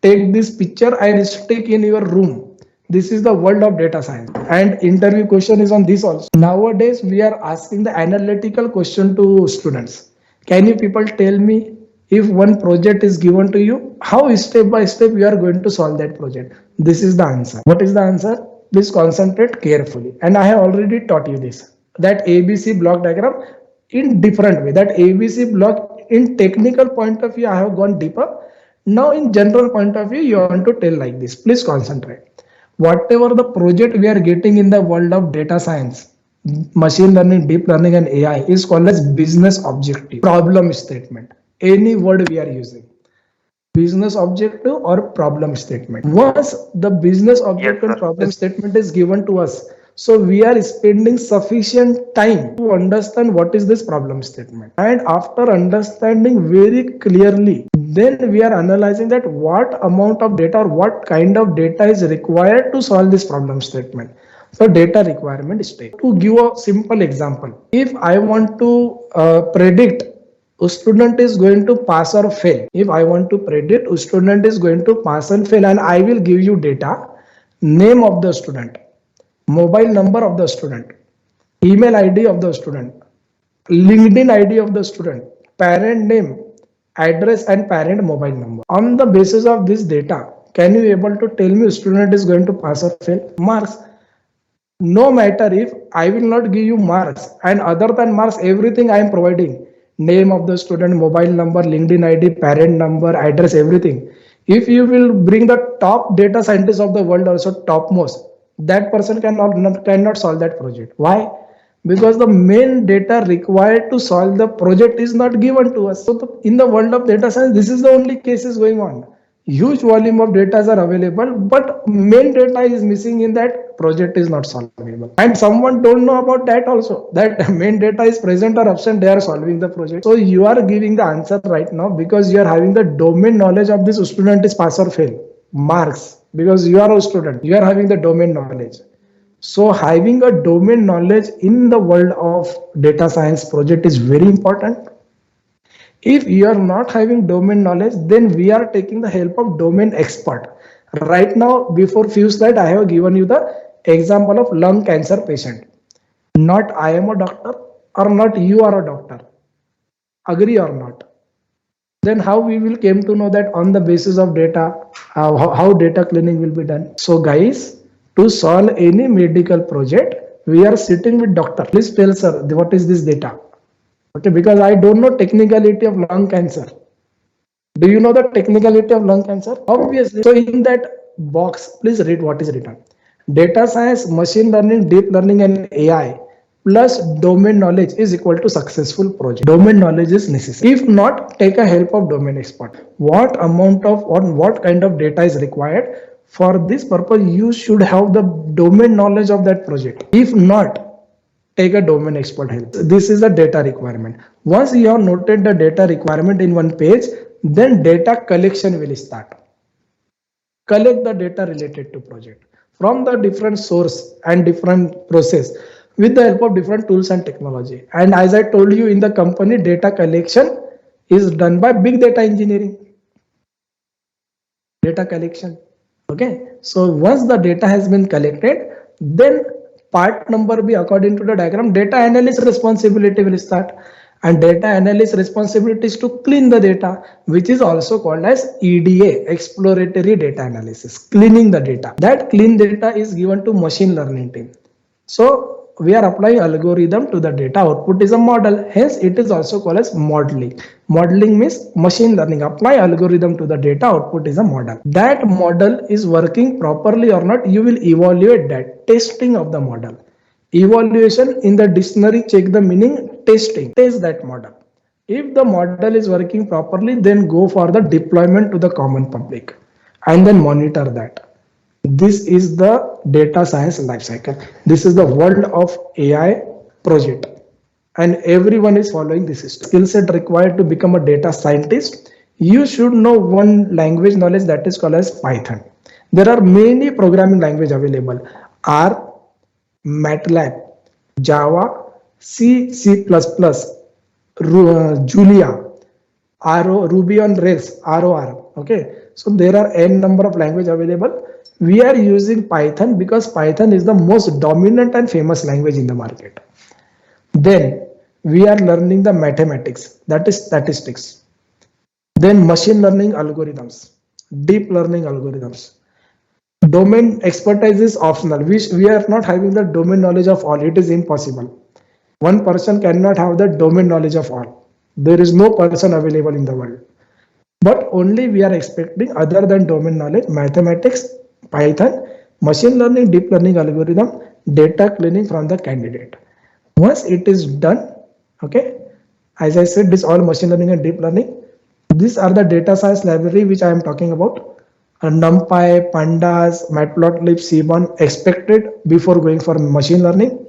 take this picture and stick in your room. This is the world of data science. And interview question is on this also. Nowadays, we are asking the analytical question to students. Can you people tell me, if one project is given to you, how step by step you are going to solve that project? This is the answer. What is the answer? Please concentrate carefully. And I have already taught you this. That ABC block diagram in different way. That ABC block in technical point of view, I have gone deeper. Now in general point of view, you want to tell like this. Please concentrate. Whatever the project we are getting in the world of data science, machine learning, deep learning and AI is called as business objective, problem statement. Any word we are using, business objective or problem statement. Once the business objective and problem statement is given to us, so we are spending sufficient time to understand what is this problem statement. And after understanding very clearly, then we are analyzing that what amount of data or what kind of data is required to solve this problem statement. So data requirement state. To give a simple example, if I want to predict a student is going to pass or fail. If I want to predict a student is going to pass and fail, and I will give you data, name of the student, mobile number of the student, email ID of the student, LinkedIn ID of the student, parent name, address and parent mobile number. On the basis of this data, can you able to tell me a student is going to pass or fail? Marks. No matter if I will not give you marks, and other than marks, everything I am providing, name of the student, mobile number, LinkedIn ID, parent number, address, everything. If you will bring the top data scientist of the world, also topmost, that person cannot solve that project. Why? Because the main data required to solve the project is not given to us. So in the world of data science, this is the only cases going on. Huge volume of data are available, but main data is missing in that project is not solvable. And someone don't know about that also, that main data is present or absent, they are solving the project. So you are giving the answer right now because you are having the domain knowledge of this student is pass or fail. Marks, because you are a student, you are having the domain knowledge. So having a domain knowledge in the world of data science project is very important. If you are not having domain knowledge, then we are taking the help of domain expert. Right now, before few slides, I have given you the example of lung cancer patient. Not I am a doctor or not you are a doctor. Agree or not? Then how we will came to know that on the basis of data, how data cleaning will be done. So guys, to solve any medical project, we are sitting with doctor. Please tell sir, what is this data? Okay, because I don't know technicality of lung cancer. Do you know the technicality of lung cancer? Obviously. So in that box, please read what is written. Data science, machine learning, deep learning and AI plus domain knowledge is equal to successful project. Domain knowledge is necessary. If not, take a help of domain expert. What amount of or what kind of data is required? For this purpose, you should have the domain knowledge of that project. If not, take a domain expert help. This is the data requirement. Once you have noted the data requirement in one page, then data collection will start. Collect the data related to project from the different source and different process with the help of different tools and technology. And as I told you in the company, data collection is done by big data engineering. Data collection. Okay. So once the data has been collected, then part number B according to the diagram, data analyst responsibility will start. And data analyst responsibility is to clean the data, which is also called as EDA, exploratory data analysis, cleaning the data. That clean data is given to machine learning team. So we are applying algorithm to the data. Output is a model, hence it is also called as modeling. Modeling means machine learning. Apply algorithm to the data, output is a model. That model is working properly or not, you will evaluate that. Testing of the model. Evaluation in the dictionary, check the meaning, testing, test that model. If the model is working properly, then go for the deployment to the common public and then monitor that. This is the data science lifecycle. This is the world of AI project, and everyone is following this skill set required to become a data scientist. You should know one language knowledge, that is called as Python. There are many programming language available: R, MATLAB, Java, C, C++, Julia, Ruby on Rails, ROR. Okay, So there are n number of language available. We are using Python because Python is the most dominant and famous language in the market. Then we are learning the mathematics, that is statistics. Then machine learning algorithms, deep learning algorithms. Domain expertise is optional. We are not having the domain knowledge of all. It is impossible. One person cannot have the domain knowledge of all. There is no person available in the world. But only we are expecting other than domain knowledge, mathematics, Python, machine learning, deep learning algorithm, data cleaning from the candidate. Once it is done, okay, as I said, this all machine learning and deep learning. These are the data science library which I am talking about. NumPy, Pandas, Matplotlib, Seaborn expected before going for machine learning.